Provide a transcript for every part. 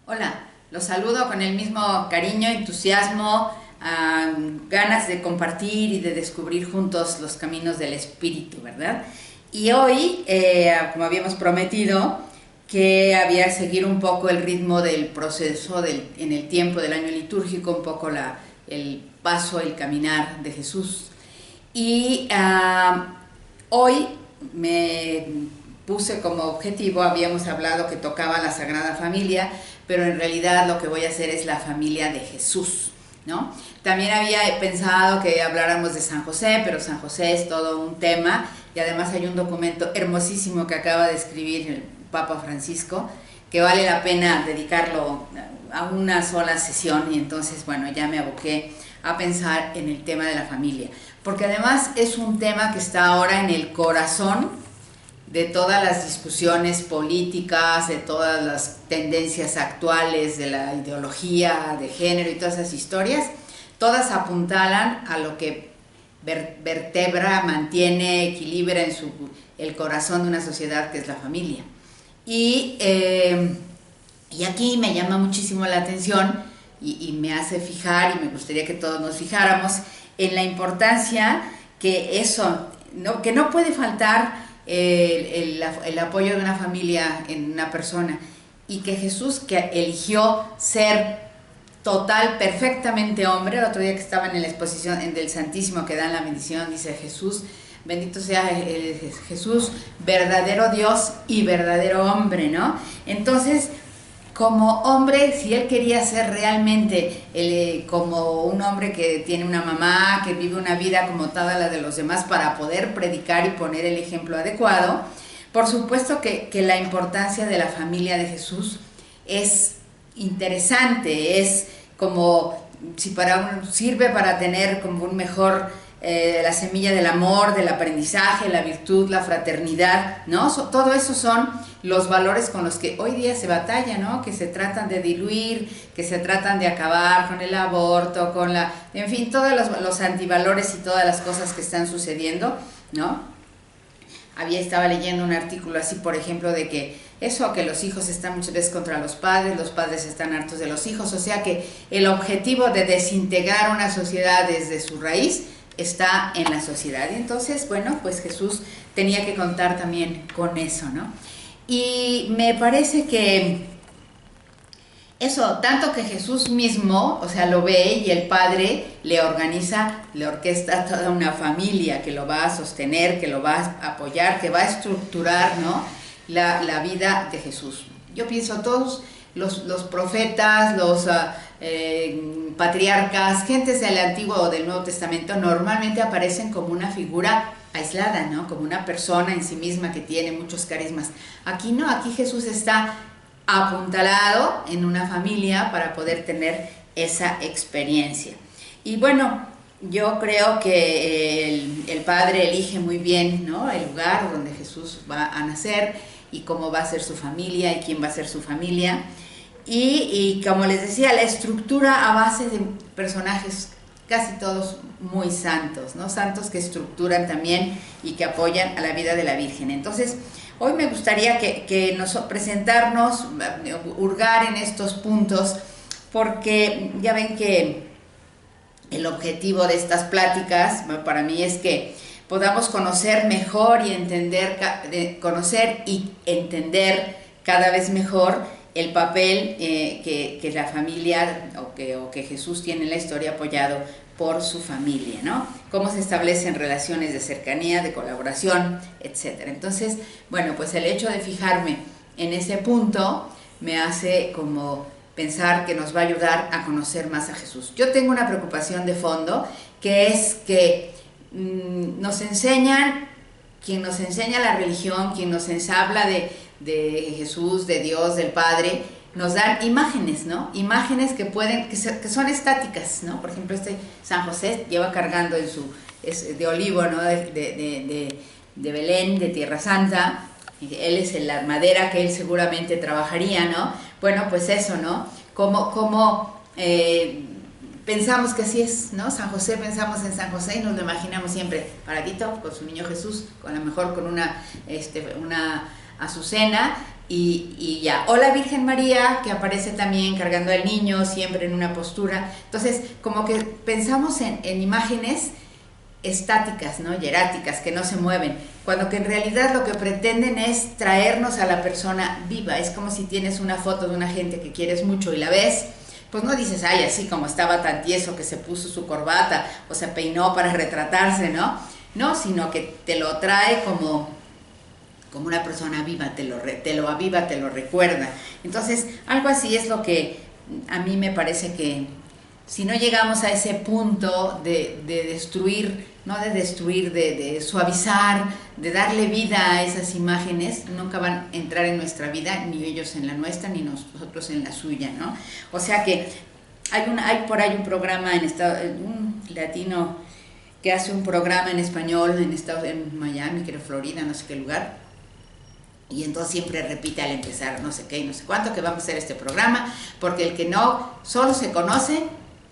Hola, los saludo con el mismo cariño, entusiasmo, ganas de compartir y de descubrir juntos los caminos del espíritu, ¿verdad? Y hoy, como habíamos prometido, que había seguir un poco el ritmo del proceso en el tiempo del año litúrgico, un poco el paso, el caminar de Jesús. Y hoy me puse como objetivo, habíamos hablado que tocaba la Sagrada Familia, pero en realidad lo que voy a hacer es la familia de Jesús, ¿no? También había pensado que habláramos de San José, pero San José es todo un tema y además hay un documento hermosísimo que acaba de escribir el Papa Francisco que vale la pena dedicarlo a una sola sesión, y entonces, bueno, ya me aboqué a pensar en el tema de la familia, porque además es un tema que está ahora en el corazón de todas las discusiones políticas, de todas las tendencias actuales, de la ideología de género y todas esas historias. Todas apuntalan a lo que vertebra, mantiene, equilibra el corazón de una sociedad, que es la familia. Y aquí me llama muchísimo la atención y me hace fijar, y me gustaría que todos nos fijáramos en la importancia que no puede faltar el apoyo de una familia en una persona, y que Jesús, que eligió ser total, perfectamente hombre. El otro día que estaba en la exposición del Santísimo que dan la bendición, dice Jesús, bendito sea Jesús, verdadero Dios y verdadero hombre, ¿no? Entonces, como hombre, si él quería ser realmente como un hombre que tiene una mamá, que vive una vida como toda la de los demás para poder predicar y poner el ejemplo adecuado, por supuesto que la importancia de la familia de Jesús es interesante, es como si sirve para tener como un mejor la semilla del amor, del aprendizaje, la virtud, la fraternidad, ¿no? Todo eso son los valores con los que hoy día se batalla, ¿no? Que se tratan de diluir, que se tratan de acabar con el aborto, en fin, todos los antivalores y todas las cosas que están sucediendo, ¿no? Estaba leyendo un artículo así, por ejemplo, de que los hijos están muchas veces contra los padres están hartos de los hijos, o sea que el objetivo de desintegrar una sociedad desde su raíz está en la sociedad. Y entonces, bueno, pues Jesús tenía que contar también con eso, ¿no? Y me parece que eso, tanto que Jesús mismo, o sea, lo ve, y el Padre le orquesta toda una familia que lo va a sostener, que lo va a apoyar, que va a estructurar, ¿no? La vida de Jesús. Yo pienso todos los profetas, los patriarcas, gentes del Antiguo o del Nuevo Testamento, normalmente aparecen como una figura aislada, ¿no? Como una persona en sí misma que tiene muchos carismas. Aquí no, aquí Jesús está apuntalado en una familia para poder tener esa experiencia. Y bueno, yo creo que el Padre elige muy bien, ¿no? El lugar donde Jesús va a nacer y cómo va a ser su familia y quién va a ser su familia. Y como les decía, la estructura a base de personajes casi todos muy santos, ¿no? Santos que estructuran también y que apoyan a la vida de la Virgen. Entonces, hoy me gustaría que presentarnos, hurgar en estos puntos, porque ya ven que el objetivo de estas pláticas para mí es que podamos conocer mejor y conocer y entender cada vez mejor el papel que la familia o que Jesús tiene en la historia, apoyado por su familia, ¿no? Cómo se establecen relaciones de cercanía, de colaboración, etc. Entonces, bueno, pues el hecho de fijarme en ese punto me hace como pensar que nos va a ayudar a conocer más a Jesús. Yo tengo una preocupación de fondo, que es que quien nos enseña la religión, quien nos habla de Jesús, de Dios, del Padre, nos dan imágenes, ¿no? Imágenes que son estáticas, ¿no? Por ejemplo, San José lleva cargando es de olivo, ¿no? De Belén, de Tierra Santa. Él es la madera que él seguramente trabajaría, ¿no? Bueno, pues eso, ¿no? Como pensamos que así es, ¿no? San José, pensamos en San José y nos lo imaginamos siempre paradito con su niño Jesús, a lo mejor con una azucena, y ya. O la Virgen María, que aparece también cargando al niño, siempre en una postura. Entonces, como que pensamos en imágenes estáticas, ¿no? Hieráticas, que no se mueven, cuando que en realidad lo que pretenden es traernos a la persona viva. Es como si tienes una foto de una gente que quieres mucho y la ves, pues no dices, ay, así como estaba tan tieso que se puso su corbata o se peinó para retratarse, ¿no? No, sino que te lo trae como una persona viva, te lo aviva, te lo recuerda. Entonces, algo así es lo que a mí me parece que si no llegamos a ese punto de destruir, no de destruir, de suavizar, de darle vida a esas imágenes, nunca van a entrar en nuestra vida, ni ellos en la nuestra, ni nosotros en la suya, ¿no? O sea que hay por ahí un programa un latino que hace un programa en español en Miami, creo Florida, no sé qué lugar, y entonces siempre repite al empezar no sé qué y no sé cuánto que vamos a hacer este programa, porque el que no solo se conoce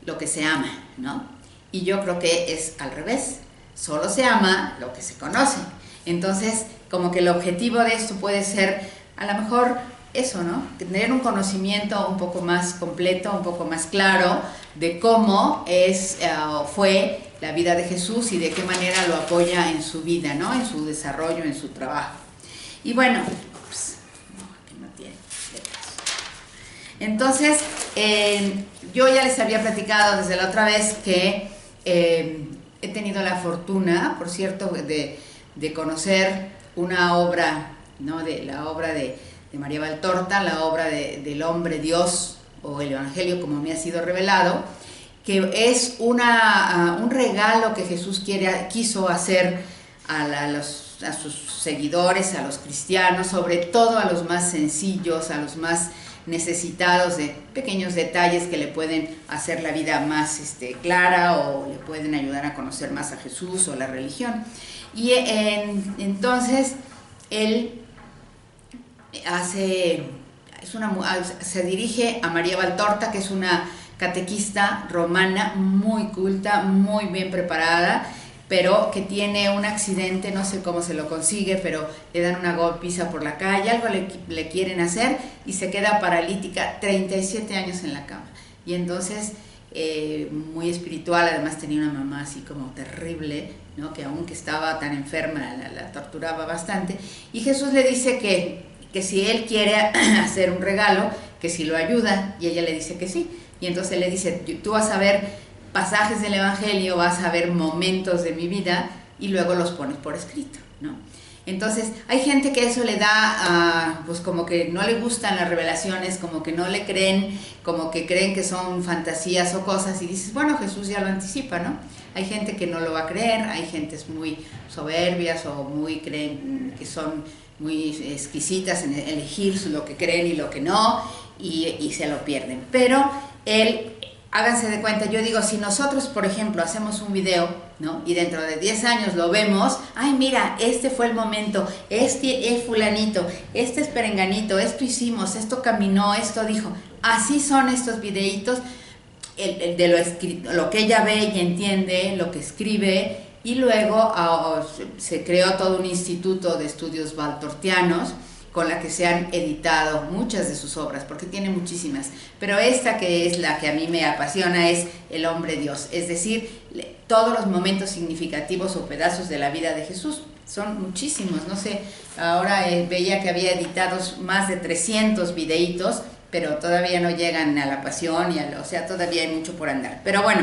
lo que se ama, ¿no? Y yo creo que es al revés, solo se ama lo que se conoce. Entonces, como que el objetivo de esto puede ser, a lo mejor, eso, ¿no? Tener un conocimiento un poco más completo, un poco más claro de cómo fue la vida de Jesús y de qué manera lo apoya en su vida, ¿no? En su desarrollo, en su trabajo. Y bueno, pues, no, aquí no tiene letras. Entonces, yo ya les había platicado desde la otra vez que he tenido la fortuna, por cierto, de conocer una obra, ¿no? La obra de María Valtorta, la obra del hombre Dios, o el Evangelio como me ha sido revelado, que es un regalo que Jesús quiso hacer a sus seguidores, a los cristianos, sobre todo a los más sencillos, a los más necesitados de pequeños detalles que le pueden hacer la vida más clara o le pueden ayudar a conocer más a Jesús o la religión. Y entonces él se dirige a María Valtorta, que es una catequista romana muy culta, muy bien preparada, pero que tiene un accidente, no sé cómo se lo consigue, pero le dan una golpiza por la calle, algo le quieren hacer y se queda paralítica 37 años en la cama. Y entonces, muy espiritual, además tenía una mamá así como terrible, ¿no? Que aunque estaba tan enferma, la torturaba bastante. Y Jesús le dice que si él quiere hacer un regalo, que si lo ayuda, y ella le dice que sí. Y entonces él le dice, tú vas a ver pasajes del Evangelio, vas a ver momentos de mi vida y luego los pones por escrito, ¿no? Entonces, hay gente que eso le da, pues como que no le gustan las revelaciones, como que no le creen, como que creen que son fantasías o cosas, y dices, bueno, Jesús ya lo anticipa, ¿no? Hay gente que no lo va a creer, hay gentes muy soberbias o creen que son muy exquisitas en elegir lo que creen y lo que no, y se lo pierden. Pero háganse de cuenta, yo digo, si nosotros, por ejemplo, hacemos un video, ¿no? Y dentro de 10 años lo vemos, ay, mira, este fue el momento, este es fulanito, este es perenganito, esto hicimos, esto caminó, esto dijo. Así son estos videitos, de lo escrito, lo que ella ve y entiende, lo que escribe, y luego se creó todo un instituto de estudios valtortianos, con la que se han editado muchas de sus obras, porque tiene muchísimas, pero esta que es la que a mí me apasiona es El hombre Dios, es decir, todos los momentos significativos o pedazos de la vida de Jesús. Son muchísimos, no sé, ahora veía que había editado más de 300 videitos, pero todavía no llegan a la pasión, o sea, todavía hay mucho por andar. Pero bueno,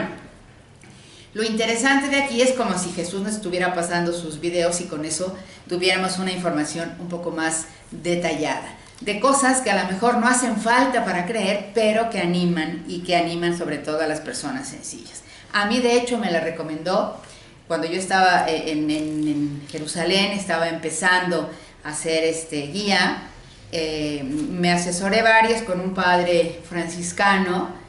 lo interesante de aquí es como si Jesús nos estuviera pasando sus videos y con eso tuviéramos una información un poco más detallada, de cosas que a lo mejor no hacen falta para creer, pero que animan, y que animan sobre todo a las personas sencillas. A mí, de hecho, me la recomendó cuando yo estaba en Jerusalén, estaba empezando a hacer guía, me asesoré varios con un padre franciscano,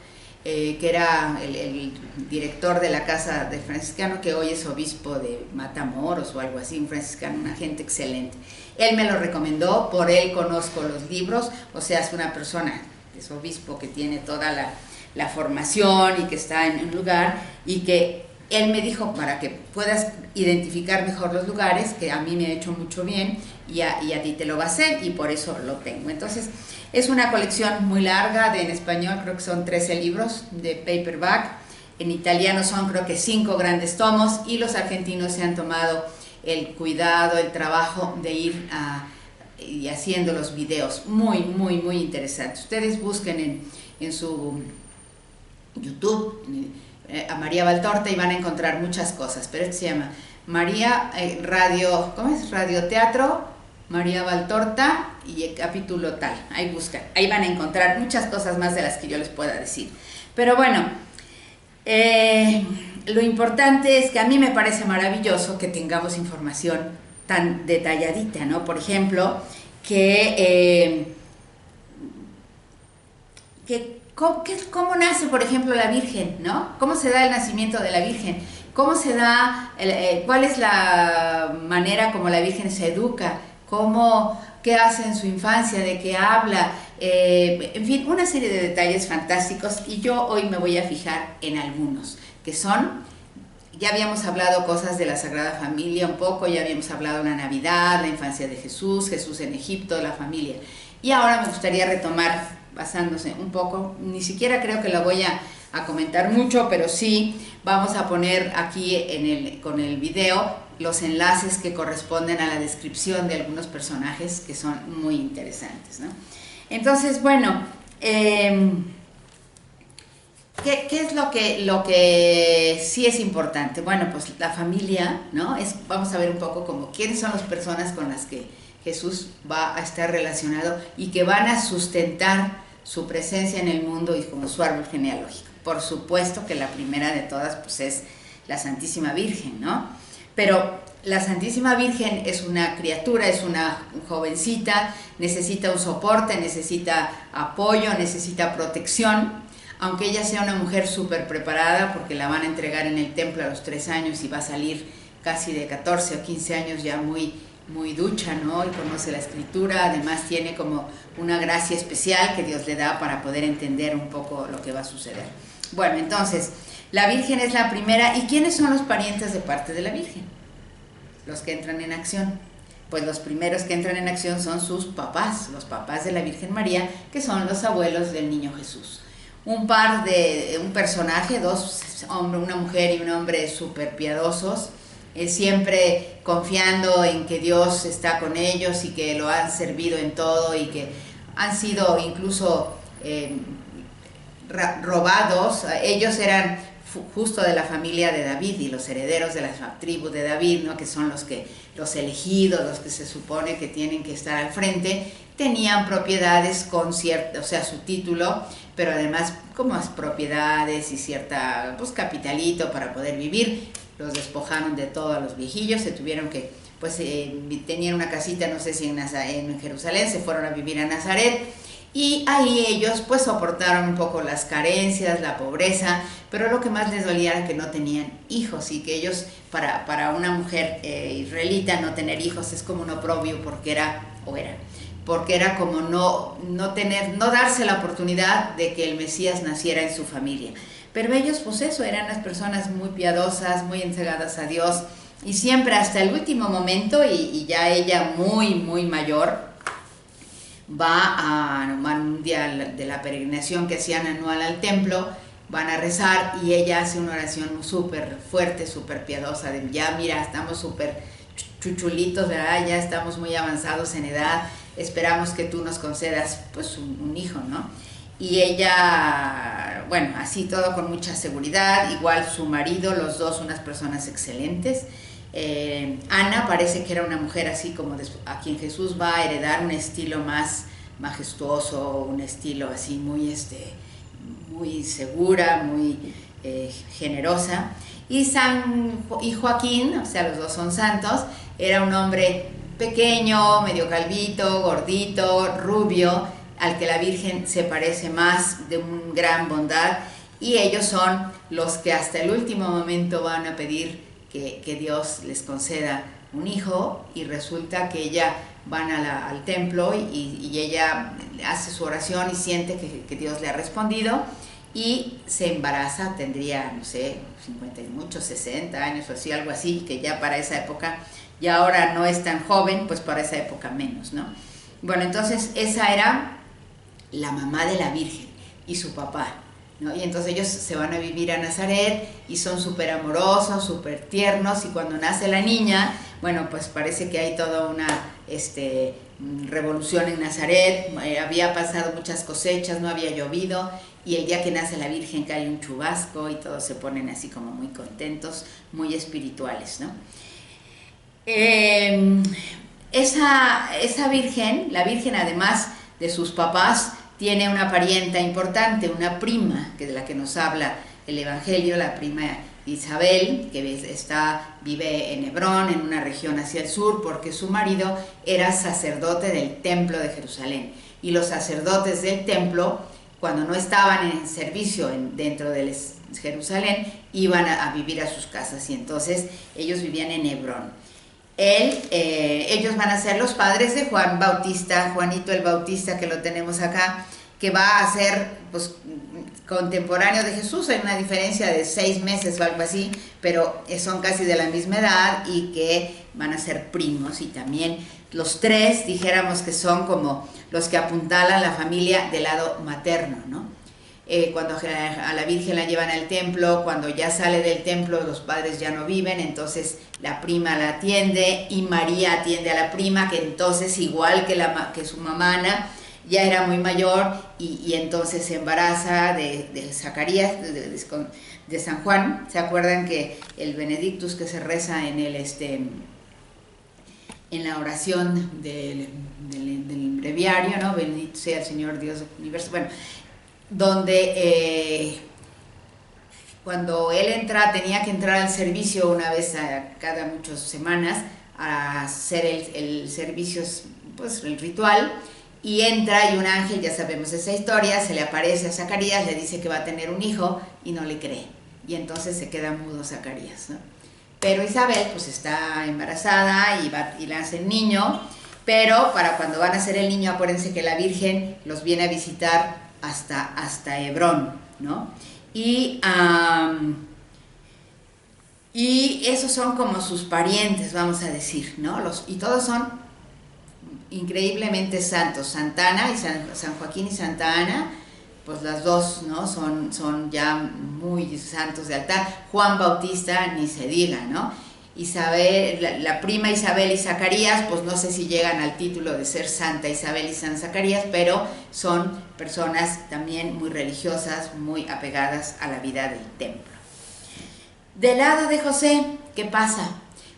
que era el director de la casa de franciscano, que hoy es obispo de Matamoros o algo así, un franciscano, una gente excelente. Él me lo recomendó, por él conozco los libros, o sea, es una persona, es obispo, que tiene toda la formación y que está en un lugar y que él me dijo para que puedas identificar mejor los lugares, que a mí me ha hecho mucho bien y a ti te lo va a hacer, y por eso lo tengo. Entonces es una colección muy larga, en español creo que son 13 libros de paperback, en italiano son creo que 5 grandes tomos, y los argentinos se han tomado el cuidado, el trabajo de ir y haciendo los videos muy interesantes. Ustedes busquen en su YouTube a María Valtorta y van a encontrar muchas cosas, pero esto se llama María Radio, ¿cómo es? Radioteatro María Valtorta y el capítulo tal. Ahí buscan, ahí van a encontrar muchas cosas más de las que yo les pueda decir. Pero bueno, lo importante es que a mí me parece maravilloso que tengamos información tan detalladita, ¿no? Por ejemplo, ¿cómo nace, por ejemplo, la Virgen, ¿no? ¿Cómo se da el nacimiento de la Virgen? ¿Cómo se da, cuál es la manera como la Virgen se educa? ¿Qué hace en su infancia? ¿De qué habla? En fin, una serie de detalles fantásticos, y yo hoy me voy a fijar en algunos, que son, ya habíamos hablado cosas de la Sagrada Familia un poco, ya habíamos hablado de la Navidad, la infancia de Jesús, Jesús en Egipto, la familia, y ahora me gustaría retomar basándose un poco, ni siquiera creo que lo voy a comentar mucho, pero sí vamos a poner aquí con el video los enlaces que corresponden a la descripción de algunos personajes que son muy interesantes, ¿no? Entonces, bueno, ¿qué es lo que sí es importante? Bueno, pues la familia, ¿no? Vamos a ver un poco como quiénes son las personas con las que Jesús va a estar relacionado y que van a sustentar su presencia en el mundo y como su árbol genealógico. Por supuesto que la primera de todas pues es la Santísima Virgen, ¿no? Pero la Santísima Virgen es una criatura, es una jovencita, necesita un soporte, necesita apoyo, necesita protección, aunque ella sea una mujer súper preparada, porque la van a entregar en el templo a los 3 años y va a salir casi de 14 o 15 años ya muy ducha, ¿no? Y conoce la escritura, además tiene como una gracia especial que Dios le da para poder entender un poco lo que va a suceder. Bueno, entonces, la Virgen es la primera. ¿Y quiénes son los parientes de parte de la Virgen? Los que entran en acción. Pues los primeros que entran en acción son sus papás, los papás de la Virgen María, que son los abuelos del niño Jesús. Un personaje, una mujer y un hombre súper piadosos, siempre confiando en que Dios está con ellos y que lo han servido en todo y que han sido incluso robados. Ellos eran justo de la familia de David y los herederos de la tribu de David, ¿no? Que son los elegidos, los que se supone que tienen que estar al frente. Tenían propiedades con cierto, o sea, su título, pero además como las propiedades y cierta capitalito para poder vivir. Los despojaron de todo a los viejillos, se tuvieron que, tenían una casita, no sé si en Jerusalén, se fueron a vivir a Nazaret, y ahí ellos soportaron un poco las carencias, la pobreza, pero lo que más les dolía era que no tenían hijos, y que ellos, para una mujer israelita, no tener hijos es como un oprobio, porque era como no darse la oportunidad de que el Mesías naciera en su familia. Pero ellos, eran unas personas muy piadosas, muy entregadas a Dios, y siempre hasta el último momento, y ya ella muy mayor, va a un día de la peregrinación que hacían anual al templo, van a rezar, y ella hace una oración súper fuerte, súper piadosa, de ya mira, estamos súper chuchulitos, ¿verdad? Ya estamos muy avanzados en edad, esperamos que tú nos concedas un hijo, ¿no? Y ella, así todo con mucha seguridad, igual su marido, los dos unas personas excelentes. Ana parece que era una mujer así como a quien Jesús va a heredar un estilo más majestuoso, un estilo así muy segura, muy generosa. Y Joaquín, o sea, los dos son santos, era un hombre pequeño, medio calvito, gordito, rubio, al que la Virgen se parece más, de una gran bondad, y ellos son los que hasta el último momento van a pedir que Dios les conceda un hijo, y resulta que ella van al templo y ella hace su oración y siente que Dios le ha respondido, y se embaraza, tendría, no sé, 50 y muchos, 60 años o así, algo así, que ya para esa época, y ahora no es tan joven, pues para esa época menos, ¿no? Bueno, entonces esa era la mamá de la Virgen y su papá, ¿no? Y entonces ellos se van a vivir a Nazaret y son súper amorosos, súper tiernos, y cuando nace la niña, bueno, pues parece que hay toda una revolución en Nazaret, había pasado muchas cosechas, no había llovido, y el día que nace la Virgen cae un chubasco y todos se ponen así como muy contentos, muy espirituales, ¿no? Esa Virgen, la Virgen además de sus papás, tiene una parienta importante, una prima, que de la que nos habla el Evangelio, la prima Isabel, que vive en Hebrón, en una región hacia el sur, porque su marido era sacerdote del templo de Jerusalén. Y los sacerdotes del templo, cuando no estaban en servicio dentro de Jerusalén, iban a vivir a sus casas, y entonces ellos vivían en Hebrón. Ellos van a ser los padres de Juan Bautista, Juanito el Bautista, que lo tenemos acá, que va a ser pues contemporáneo de Jesús. Hay una diferencia de 6 meses o algo así, pero son casi de la misma edad y que van a ser primos. Y también los tres, dijéramos que son como los que apuntalan la familia del lado materno, ¿no? Cuando a la Virgen la llevan al templo, cuando ya sale del templo los padres ya no viven, entonces la prima la atiende y María atiende a la prima, que entonces igual que su mamá Ana, ya era muy mayor, y entonces se embaraza de Zacarías, de San Juan. ¿Se acuerdan que el Benedictus que se reza en la oración del breviario, ¿no? Bendito sea el Señor Dios del universo, bueno, donde cuando él tenía que entrar al servicio una vez cada muchas semanas a hacer el servicio, pues el ritual, y entra y un ángel, ya sabemos esa historia, se le aparece a Zacarías, le dice que va a tener un hijo y no le cree, y entonces se queda mudo Zacarías, ¿no? Pero Isabel pues está embarazada y nace el niño, pero para cuando van a hacer el niño, acuérdense que la Virgen los viene a visitar hasta Hebrón, ¿no? Y esos son como sus parientes, vamos a decir, ¿no? Y todos son increíblemente santos. Santa Ana y San Joaquín y Santa Ana, pues las dos, ¿no? Son ya muy santos de altar. Juan Bautista ni se diga, ¿no? Isabel, la prima Isabel y Zacarías, pues no sé si llegan al título de ser Santa Isabel y San Zacarías, pero son personas también muy religiosas, muy apegadas a la vida del templo. Del lado de José, ¿qué pasa?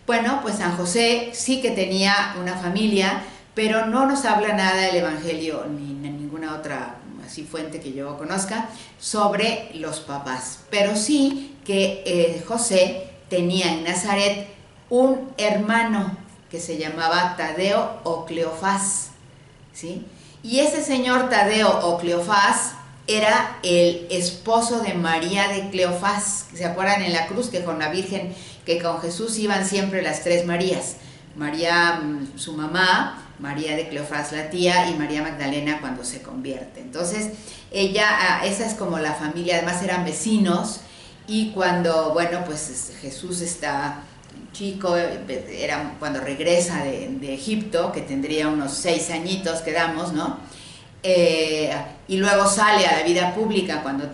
Bueno, pues San José sí que tenía una familia, pero no nos habla nada el Evangelio ni ninguna otra así fuente que yo conozca sobre los papás, pero sí que José tenía en Nazaret un hermano que se llamaba Tadeo o Cleofás, ¿sí? Y ese señor Tadeo o Cleofás era el esposo de María de Cleofás. ¿Se acuerdan en la cruz que con la Virgen, que con Jesús iban siempre las tres Marías? María, su mamá, María de Cleofás, la tía, y María Magdalena cuando se convierte. Entonces, esa es como la familia, además eran vecinos. Y cuando, bueno, pues Jesús está chico, era cuando regresa de Egipto, que tendría unos 6 añitos, quedamos, ¿no? Y luego sale a la vida pública cuando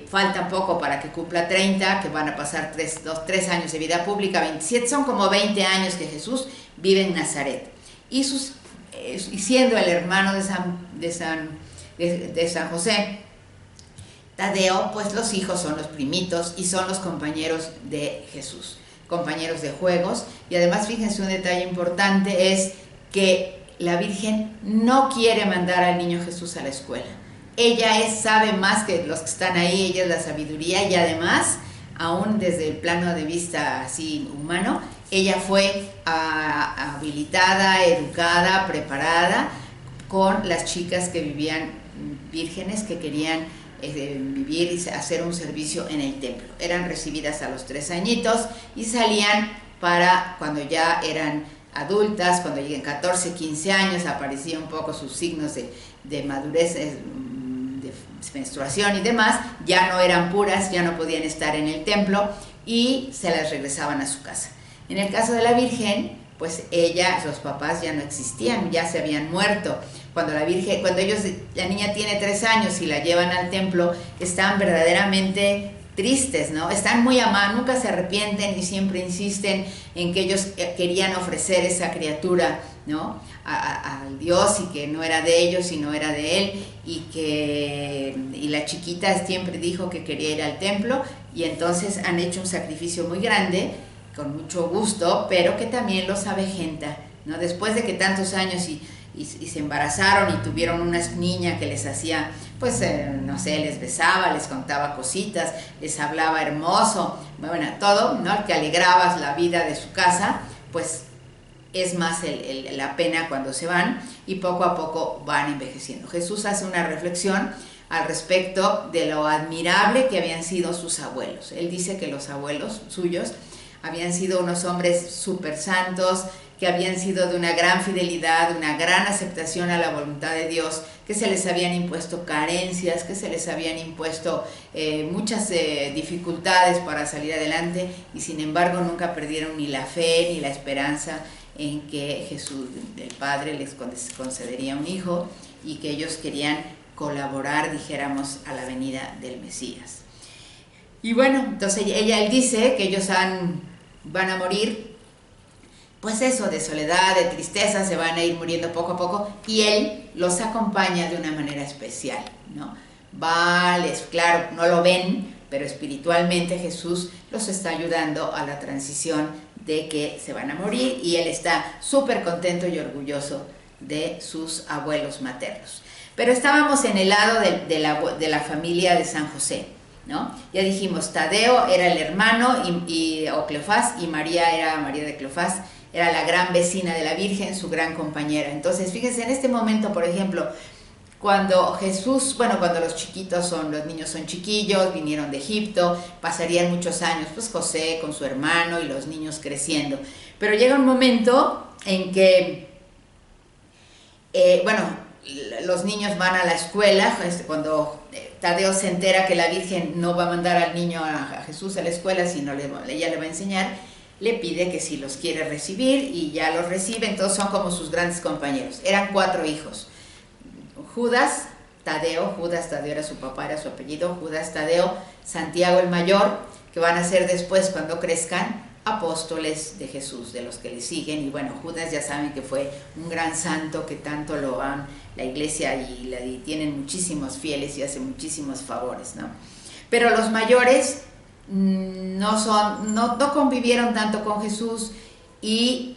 falta poco para que cumpla 30, que van a pasar 3 años de vida pública, 27, son como 20 años que Jesús vive en Nazaret. Y siendo el hermano de San José, Tadeo, pues los hijos son los primitos y son los compañeros de Jesús, compañeros de juegos. Y además, fíjense, un detalle importante es que la Virgen no quiere mandar al niño Jesús a la escuela. Ella sabe más que los que están ahí, ella es la sabiduría, y además, aún desde el plano de vista así humano, ella fue habilitada, educada, preparada con las chicas que vivían vírgenes, que querían vivir y hacer un servicio en el templo. Eran recibidas a los 3 añitos y salían para cuando ya eran adultas, cuando lleguen 14, 15 años, aparecían un poco sus signos de madurez, menstruación y demás, ya no eran puras, ya no podían estar en el templo y se las regresaban a su casa. En el caso de la Virgen, pues los papás ya no existían, ya se habían muerto. Cuando la niña tiene 3 años y la llevan al templo, están verdaderamente tristes, ¿no? Están muy amados, nunca se arrepienten y siempre insisten en que ellos querían ofrecer esa criatura, ¿no? Al Dios, y que no era de ellos, sino era de él, y la chiquita siempre dijo que quería ir al templo, y entonces han hecho un sacrificio muy grande, con mucho gusto, pero que también los avejenta, ¿no? Después de que tantos años y se embarazaron y tuvieron una niña que les hacía, pues, no sé, les besaba, les contaba cositas, les hablaba hermoso, bueno, todo, ¿no? Que alegrabas la vida de su casa, pues es más la pena cuando se van, y poco a poco van envejeciendo. Jesús hace una reflexión al respecto de lo admirable que habían sido sus abuelos. Él dice que los abuelos suyos habían sido unos hombres súper santos, que habían sido de una gran fidelidad, de una gran aceptación a la voluntad de Dios, que se les habían impuesto carencias, que se les habían impuesto muchas dificultades para salir adelante, y sin embargo nunca perdieron ni la fe ni la esperanza en que Jesús, el Padre, les concedería un hijo, y que ellos querían colaborar, dijéramos, a la venida del Mesías. Y bueno, entonces él dice que ellos van a morir, pues eso, de soledad, de tristeza, se van a ir muriendo poco a poco, y él los acompaña de una manera especial, ¿no? Claro, no lo ven, pero espiritualmente Jesús los está ayudando a la transición de que se van a morir, y él está súper contento y orgulloso de sus abuelos maternos. Pero estábamos en el lado de la familia de San José, ¿no? Ya dijimos, Tadeo era el hermano, o Cleofás, y María de Cleofás, era la gran vecina de la Virgen, su gran compañera. Entonces, fíjense, en este momento, por ejemplo, cuando los niños son chiquillos, vinieron de Egipto, pasarían muchos años, pues José con su hermano y los niños creciendo. Pero llega un momento en que, los niños van a la escuela. Cuando Tadeo se entera que la Virgen no va a mandar al niño, a Jesús, a la escuela, sino ella le va a enseñar, le pide que si los quiere recibir, y ya los recibe. Entonces son como sus grandes compañeros. Eran 4 hijos: Judas Tadeo era su papá, era su apellido, Judas Tadeo, Santiago el mayor, que van a ser después, cuando crezcan, apóstoles de Jesús, de los que le siguen. Y bueno, Judas ya saben que fue un gran santo, que tanto lo aman la iglesia, y tienen muchísimos fieles y hace muchísimos favores, ¿no? Pero los mayores no convivieron tanto con Jesús, y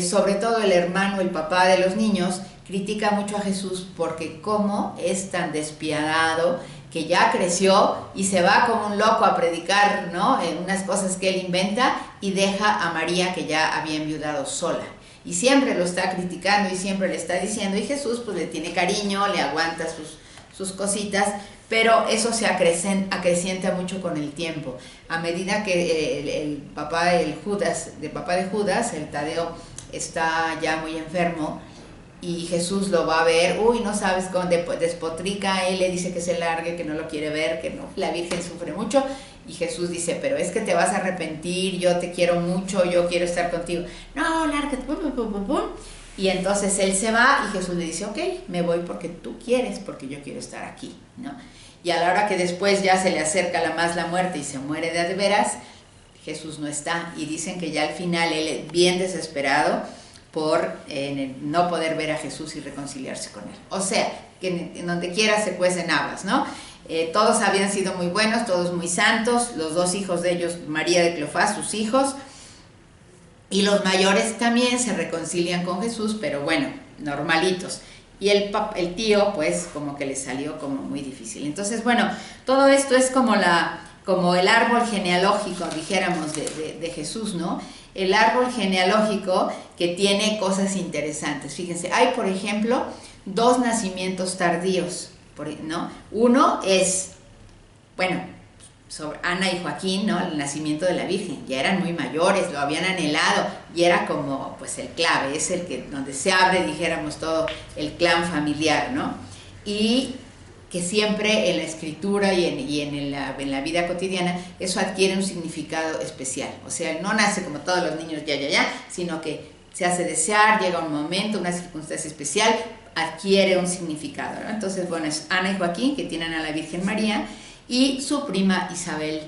sobre todo el papá de los niños, critica mucho a Jesús porque cómo es tan despiadado, que ya creció y se va como un loco a predicar, ¿no? Unas cosas que él inventa, y deja a María, que ya había enviudado, sola. Y siempre lo está criticando y siempre le está diciendo, y Jesús pues le tiene cariño, le aguanta sus cositas, pero eso se acrecienta mucho con el tiempo. A medida que el papá de Judas, el Tadeo, está ya muy enfermo, y Jesús lo va a ver, no sabes cómo despotrica, él le dice que se largue, que no lo quiere ver, que no, la Virgen sufre mucho, y Jesús dice, pero es que te vas a arrepentir, yo te quiero mucho, yo quiero estar contigo. No, lárgate, Y entonces él se va, y Jesús le dice, ok, me voy porque tú quieres, porque yo quiero estar aquí, ¿no? Y a la hora que después ya se le acerca la muerte y se muere de veras, Jesús no está, y dicen que ya al final él, bien desesperado por no poder ver a Jesús y reconciliarse con él. O sea, que en donde quiera se cuecen habas, ¿no? Todos habían sido muy buenos, todos muy santos, los 2 hijos de ellos, María de Cleofás, sus hijos, y los mayores también se reconcilian con Jesús, pero bueno, normalitos. Y el tío, pues, como que le salió como muy difícil. Entonces, bueno, todo esto es como el árbol genealógico, dijéramos, de Jesús, ¿no? El árbol genealógico que tiene cosas interesantes. Fíjense, hay, por ejemplo, 2 nacimientos tardíos, ¿no? Uno es, sobre Ana y Joaquín, ¿no? El nacimiento de la Virgen. Ya eran muy mayores, lo habían anhelado, y era como, pues, el clave, es donde se abre, dijéramos, todo el clan familiar, ¿no? Y que siempre en la escritura en la vida cotidiana eso adquiere un significado especial. O sea, no nace como todos los niños ya, sino que se hace desear, llega un momento, una circunstancia especial, adquiere un significado, ¿no? Entonces, bueno, es Ana y Joaquín, que tienen a la Virgen María, y su prima Isabel.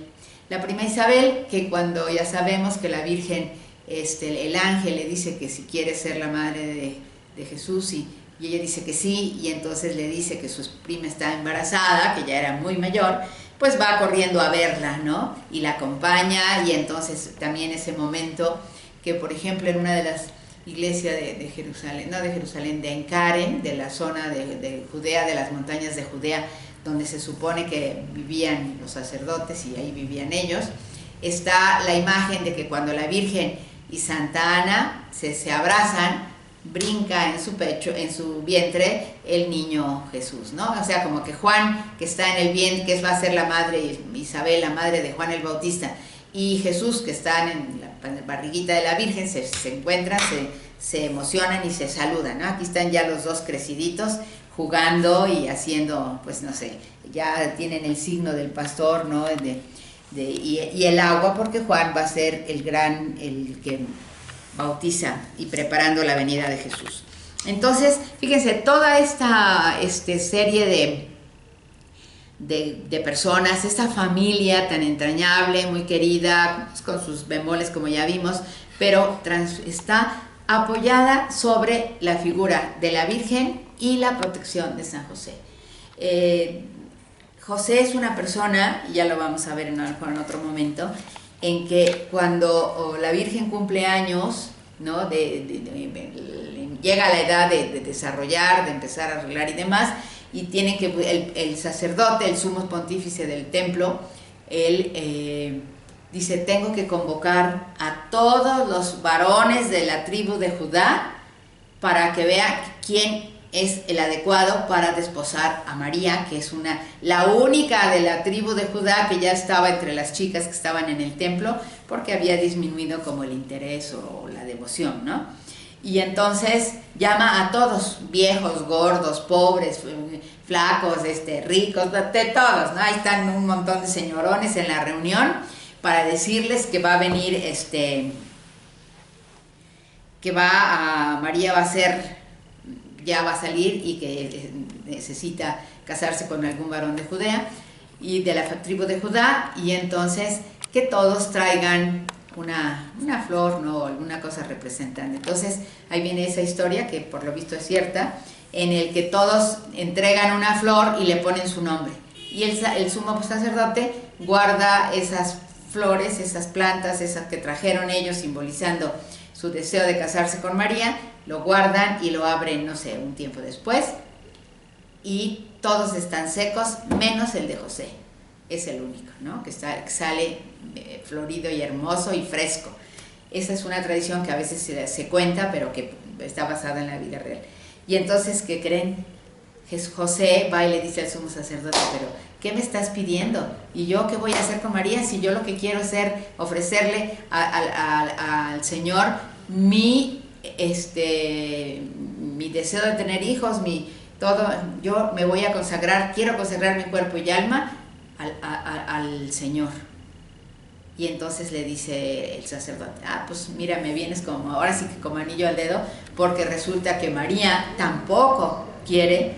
La prima Isabel, que cuando ya sabemos que la Virgen, el ángel le dice que si quiere ser la madre de Jesús, y ella dice que sí, y entonces le dice que su prima está embarazada, que ya era muy mayor, pues va corriendo a verla, ¿no? Y la acompaña, y entonces también ese momento que, por ejemplo, en una de las iglesias de Jerusalén, no de Jerusalén, de Encaren, de la zona de Judea, de las montañas de Judea, donde se supone que vivían los sacerdotes y ahí vivían ellos, está la imagen de que cuando la Virgen y Santa Ana se abrazan, brinca en su pecho, en su vientre, el niño Jesús, ¿no? O sea, como que Juan, que está en el vientre, que va a ser la madre, Isabel, la madre de Juan el Bautista, y Jesús, que están en la barriguita de la Virgen, se encuentran, se emocionan y se saludan, ¿no? Aquí están ya los dos creciditos jugando y haciendo, pues no sé, ya tienen el signo del pastor, ¿no? Y el agua, porque Juan va a ser el que bautiza y preparando la venida de Jesús. Entonces, fíjense, toda esta serie de personas, esta familia tan entrañable, muy querida, con sus bemoles como ya vimos, pero está apoyada sobre la figura de la Virgen y la protección de San José. José es una persona, y ya lo vamos a ver en otro momento, en que cuando la Virgen cumple años, ¿no? Llega a la edad de desarrollar, de empezar a arreglar y demás, y tiene que el sacerdote, el sumo pontífice del templo, él dice: tengo que convocar a todos los varones de la tribu de Judá para que vean quién es el adecuado para desposar a María, que es la única de la tribu de Judá que ya estaba entre las chicas que estaban en el templo, porque había disminuido como el interés o la devoción, ¿no? Y entonces llama a todos, viejos, gordos, pobres, flacos, ricos, de todos, ¿no? Ahí están un montón de señorones en la reunión para decirles que va a venir, María ya va a salir y que necesita casarse con algún varón de Judea y de la tribu de Judá, y entonces que todos traigan una flor, ¿no? Alguna cosa representante. Entonces ahí viene esa historia, que por lo visto es cierta, en el que todos entregan una flor y le ponen su nombre, y el sumo sacerdote guarda esas flores, esas plantas, esas que trajeron ellos simbolizando su deseo de casarse con María, lo guardan y lo abren, no sé, un tiempo después, y todos están secos, menos el de José. Es el único, ¿no? Que sale florido y hermoso y fresco. Esa es una tradición que a veces se cuenta, pero que está basada en la vida real. Y entonces, ¿qué creen? José va y le dice al sumo sacerdote: pero ¿qué me estás pidiendo? ¿Y yo qué voy a hacer con María si yo lo que quiero es ofrecerle al Señor mi deseo de tener hijos, todo? Yo me voy a consagrar, quiero consagrar mi cuerpo y alma al Señor. Y entonces le dice el sacerdote: pues mira, me vienes ahora sí que como anillo al dedo, porque resulta que María tampoco quiere,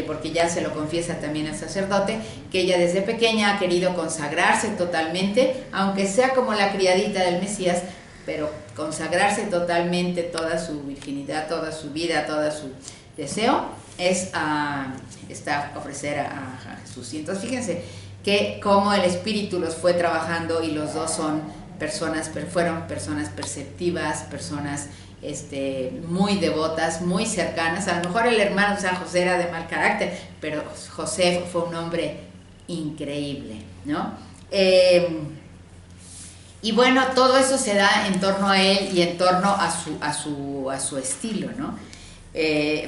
porque ya se lo confiesa también al sacerdote, que ella desde pequeña ha querido consagrarse totalmente, aunque sea como la criadita del Mesías, pero consagrarse totalmente, toda su virginidad, toda su vida, todo su deseo es ofrecer a Jesús. Y entonces fíjense que como el Espíritu los fue trabajando, y los dos fueron personas perceptivas, personas muy devotas, muy cercanas. A lo mejor el hermano San José era de mal carácter, pero José fue un hombre increíble, ¿no? Y bueno, todo eso se da en torno a él y en torno a su estilo, ¿no?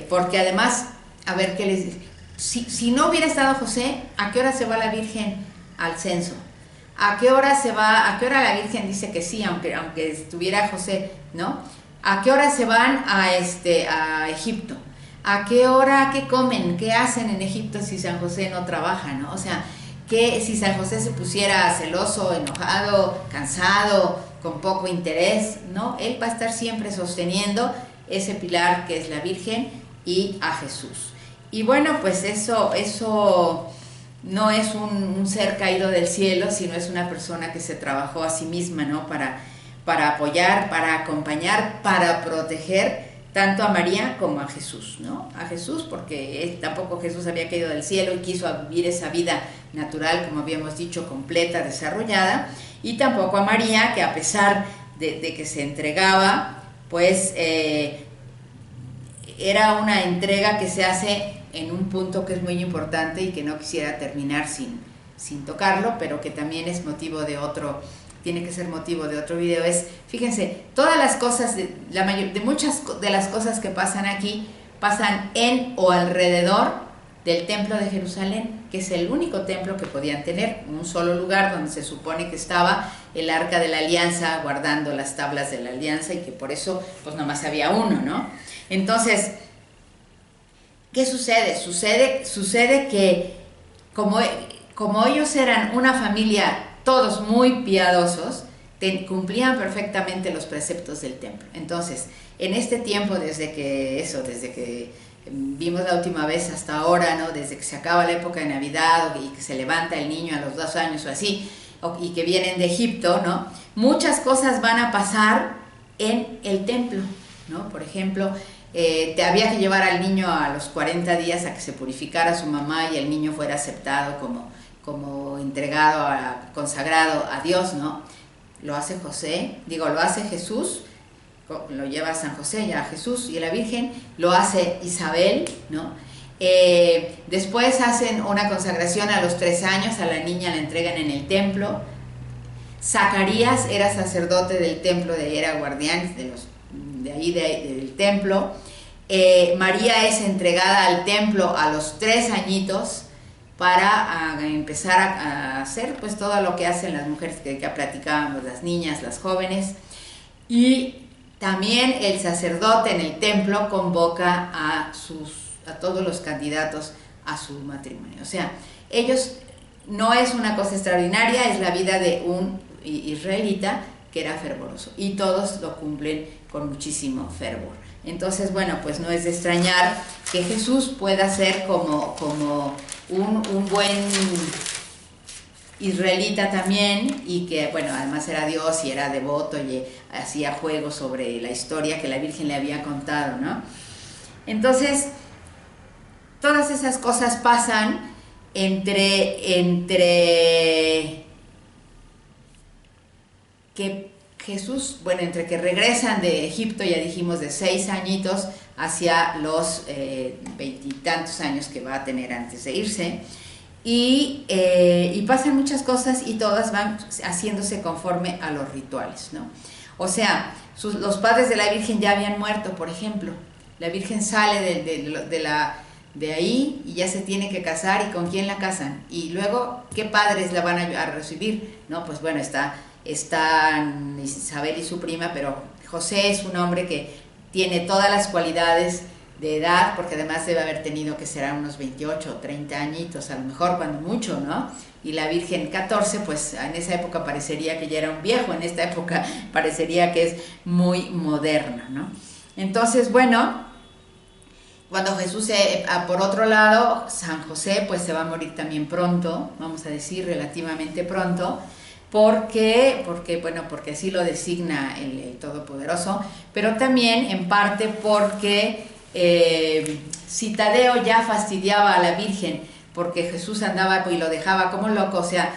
Porque además, a ver qué les dice. Si no hubiera estado José, ¿a qué hora se va la Virgen al censo? ¿A qué hora la Virgen dice que sí, aunque estuviera José, ¿no? ¿A qué hora se van a Egipto? ¿a qué hora, qué comen, qué hacen en Egipto si San José no trabaja, ¿no? O sea, que si San José se pusiera celoso, enojado, cansado, con poco interés, ¿no? Él va a estar siempre sosteniendo ese pilar que es la Virgen y a Jesús. Y bueno, pues eso no es un ser caído del cielo, sino es una persona que se trabajó a sí misma, ¿no? Para apoyar, para acompañar, para proteger tanto a María como a Jesús, ¿no? A Jesús porque tampoco Jesús había caído del cielo y quiso vivir esa vida natural, como habíamos dicho, completa, desarrollada, y tampoco a María, que a pesar de que se entregaba, pues era una entrega que se hace en un punto que es muy importante y que no quisiera terminar sin tocarlo, pero que también es motivo de otro, tiene que ser motivo de otro video. Es, fíjense, todas las cosas, muchas de las cosas que pasan aquí, pasan en o alrededor del templo de Jerusalén, que es el único templo que podían tener, un solo lugar donde se supone que estaba el Arca de la Alianza guardando las tablas de la Alianza, y que por eso pues nomás había uno, ¿no? Entonces, ¿qué sucede? Sucede que como ellos eran una familia, todos muy piadosos, cumplían perfectamente los preceptos del templo. Entonces, en este tiempo, desde que vimos la última vez hasta ahora, ¿no? Desde que se acaba la época de Navidad y que se levanta el niño a los 2 años o así, y que vienen de Egipto, ¿no? Muchas cosas van a pasar en el templo, ¿no? Por ejemplo, te había que llevar al niño a los 40 días a que se purificara a su mamá y el niño fuera aceptado como entregado, consagrado a Dios, ¿no? Lo hace lo hace Jesús, lo lleva a San José y a Jesús y a la Virgen, lo hace Isabel, ¿no? Después hacen una consagración a los 3 años, a la niña la entregan en el templo. Zacarías era sacerdote del templo, era guardián del templo. María es entregada al templo a los 3 añitos para empezar a hacer pues todo lo que hacen las mujeres que platicábamos, las niñas, las jóvenes. Y también el sacerdote en el templo convoca a todos los candidatos a su matrimonio. O sea, ellos, no es una cosa extraordinaria, es la vida de un israelita que era fervoroso, y todos lo cumplen con muchísimo fervor. Entonces, bueno, pues no es de extrañar que Jesús pueda ser como un buen israelita también, y que, bueno, además era Dios y era devoto y hacía juegos sobre la historia que la Virgen le había contado, ¿no? Entonces, todas esas cosas pasan entre que Jesús, bueno, entre que regresan de Egipto, ya dijimos, de 6 añitos hacia los 20 y tantos años que va a tener antes de irse, y pasan muchas cosas y todas van haciéndose conforme a los rituales, ¿no? O sea, los padres de la Virgen ya habían muerto, por ejemplo. La Virgen sale de ahí y ya se tiene que casar, ¿y con quién la casan? Y luego, ¿qué padres la van a recibir? No, pues bueno, están Isabel y su prima, pero José es un hombre que tiene todas las cualidades de edad, porque además debe haber tenido que ser unos 28 o 30 añitos, a lo mejor cuando mucho, ¿no? Y la Virgen 14, pues en esa época parecería que ya era un viejo, en esta época parecería que es muy moderna, ¿no? Entonces, bueno, cuando Jesús por otro lado, San José pues se va a morir también pronto, vamos a decir relativamente pronto. ¿Por qué? Porque así lo designa el Todopoderoso, pero también en parte porque si Tadeo ya fastidiaba a la Virgen porque Jesús andaba y lo dejaba como loco, o sea,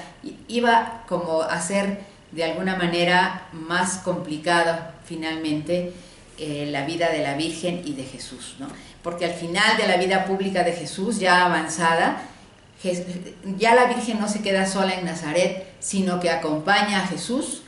iba como a ser de alguna manera más complicado finalmente la vida de la Virgen y de Jesús, ¿no? Porque al final de la vida pública de Jesús, ya avanzada, ya la Virgen no se queda sola en Nazaret, sino que acompaña a Jesús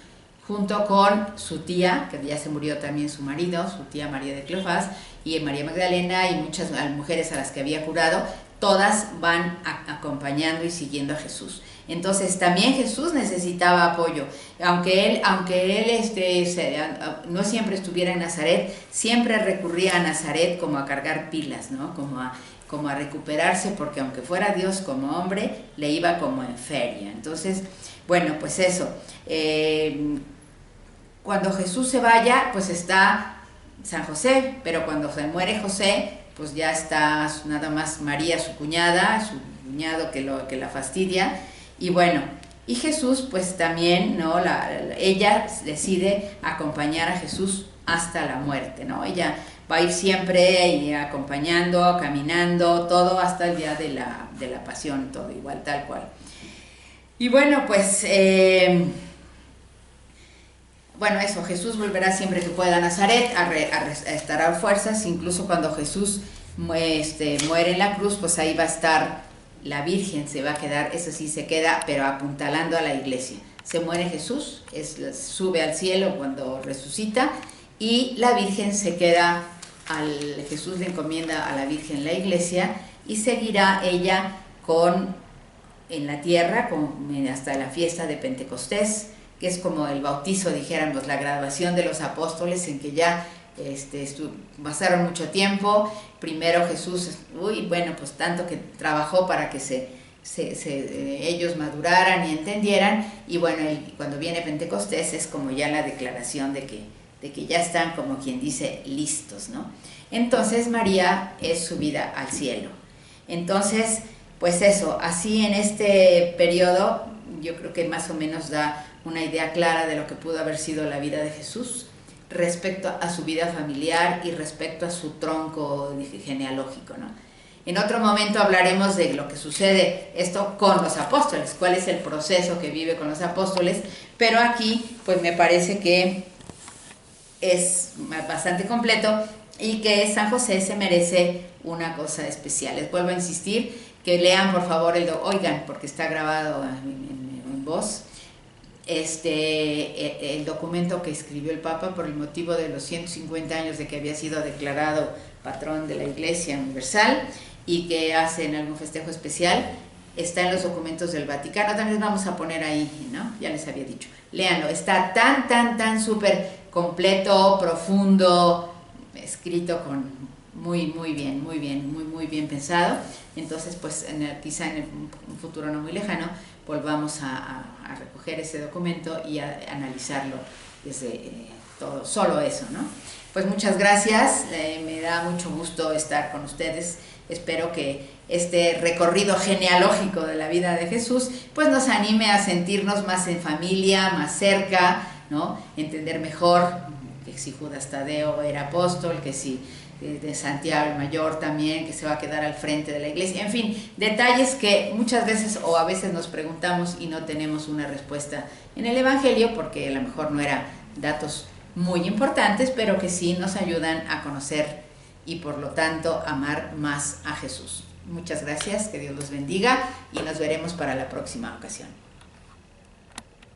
junto con su tía, que ya se murió también su marido, su tía María de Cleofás, y María Magdalena y muchas mujeres a las que había curado, todas van acompañando y siguiendo a Jesús. Entonces también Jesús necesitaba apoyo, aunque él no siempre estuviera en Nazaret, siempre recurría a Nazaret como a cargar pilas, ¿no? Como a recuperarse, porque aunque fuera Dios como hombre, le iba como en feria. Entonces, bueno, pues eso. Cuando Jesús se vaya, pues está San José, pero cuando se muere José, pues ya está nada más María, su cuñado que la fastidia. Y bueno, y Jesús pues también, ¿no? Ella decide acompañar a Jesús hasta la muerte, ¿no? Ella va a ir siempre acompañando, caminando, todo hasta el día de la pasión, todo igual, tal cual. Y bueno, pues, bueno, eso, Jesús volverá siempre que pueda a Nazaret a restaurar fuerzas, incluso cuando Jesús muere en la cruz, pues ahí va a estar la Virgen, se va a quedar, eso sí se queda, pero apuntalando a la iglesia. Se muere Jesús, sube al cielo cuando resucita, y la Virgen se queda, Jesús le encomienda a la Virgen la iglesia, y seguirá ella en la tierra hasta la fiesta de Pentecostés, que es como el bautizo, dijéramos, la graduación de los apóstoles, en que ya pasaron mucho tiempo. Primero Jesús, pues tanto que trabajó para que ellos maduraran y entendieran, y bueno, cuando viene Pentecostés es como ya la declaración de que ya están, como quien dice, listos, ¿no? Entonces María es subida al cielo. Entonces, pues eso, así en este periodo, yo creo que más o menos da una idea clara de lo que pudo haber sido la vida de Jesús respecto a su vida familiar y respecto a su tronco genealógico, ¿no? En otro momento hablaremos de lo que sucede esto con los apóstoles, cuál es el proceso que vive con los apóstoles, pero aquí pues me parece que es bastante completo y que San José se merece una cosa especial. Les vuelvo a insistir que lean por favor oigan, porque está grabado en voz, el documento que escribió el Papa por el motivo de los 150 años de que había sido declarado patrón de la Iglesia Universal y que hacen algún festejo especial. Está en los documentos del Vaticano, también vamos a poner ahí, ¿no? Ya les había dicho. Léanlo, está tan súper completo, profundo, escrito con muy bien pensado. Entonces, pues quizá en un futuro no muy lejano volvamos a recoger ese documento y a analizarlo desde solo eso, ¿no? Pues muchas gracias, me da mucho gusto estar con ustedes. Espero que este recorrido genealógico de la vida de Jesús pues nos anime a sentirnos más en familia, más cerca, ¿no? Entender mejor que si Judas Tadeo era apóstol, que si de Santiago el Mayor también, que se va a quedar al frente de la iglesia, en fin, detalles que muchas veces o a veces nos preguntamos y no tenemos una respuesta en el Evangelio, porque a lo mejor no eran datos muy importantes, pero que sí nos ayudan a conocer y por lo tanto amar más a Jesús. Muchas gracias, que Dios los bendiga y nos veremos para la próxima ocasión.